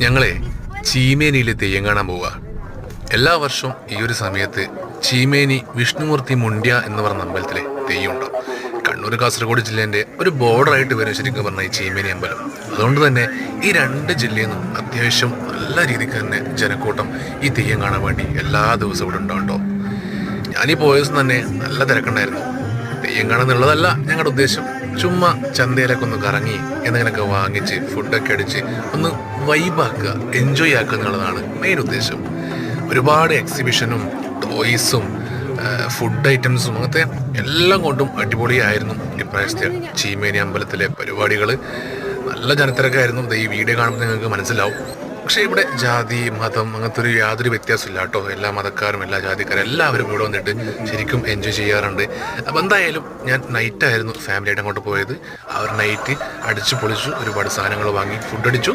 ഞങ്ങളെ ചീമേനിയിൽ തെയ്യം കാണാൻ പോവുക. എല്ലാ വർഷവും ഈ ഒരു സമയത്ത് ചീമേനി വിഷ്ണുമൂർത്തി മുണ്ട്യ എന്ന് പറഞ്ഞ അമ്പലത്തിലെ തെയ്യം ഉണ്ടാവും. കണ്ണൂർ കാസർഗോഡ് ജില്ലേൻ്റെ ഒരു ബോർഡറായിട്ട് വരും ശരിക്കും പറഞ്ഞാൽ ഈ ചീമേനി അമ്പലം. അതുകൊണ്ട് തന്നെ ഈ രണ്ട് ജില്ലയിൽ നിന്നും അത്യാവശ്യം നല്ല രീതിക്ക് തന്നെ ജനക്കൂട്ടം ഈ തെയ്യം കാണാൻ വേണ്ടി എല്ലാ ദിവസവും ഇവിടെ ഉണ്ടാവും. ഞാനീ പോയ ദിവസം തന്നെ നല്ല തിരക്കുണ്ടായിരുന്നു. തെയ്യം കാണാന്നുള്ളതല്ല ഞങ്ങളുടെ ഉദ്ദേശം, ചുമ്മാ ചന്തയിലൊക്കെ ഒന്ന് കറങ്ങി എന്തെങ്കിലുമൊക്കെ വാങ്ങിച്ച് ഫുഡൊക്കെ അടിച്ച് ഒന്ന് വൈബാക്കുക, എൻജോയ് ആക്കുക എന്നുള്ളതാണ് മെയിൻ ഉദ്ദേശം. ഒരുപാട് എക്സിബിഷനും ടോയ്സും ഫുഡ് ഐറ്റംസും അങ്ങനത്തെ എല്ലാം കൊണ്ടും അടിപൊളിയായിരുന്നു ഇപ്രാവശ്യത്തെ ചീമേനി അമ്പലത്തിലെ പരിപാടികൾ. നല്ല ജനത്തിരക്കായിരുന്നു. ഈ വീഡിയോ കാണുമ്പോൾ നിങ്ങൾക്ക് മനസ്സിലാവും. പക്ഷേ ഇവിടെ ജാതി മതം അങ്ങനത്തെ ഒരു യാതൊരു വ്യത്യാസമില്ല കേട്ടോ. എല്ലാ മതക്കാരും എല്ലാ ജാതിക്കാരും എല്ലാവരും ഇവിടെ വന്നിട്ട് ശരിക്കും എൻജോയ് ചെയ്യാറുണ്ട്. അപ്പോൾ എന്തായാലും ഞാൻ നൈറ്റായിരുന്നു ഫാമിലിയായിട്ട് അങ്ങോട്ട് പോയത്. ആ ഒരു നൈറ്റ് അടിച്ചു പൊളിച്ചു, ഒരുപാട് സാധനങ്ങൾ വാങ്ങി ഫുഡ് അടിച്ചു.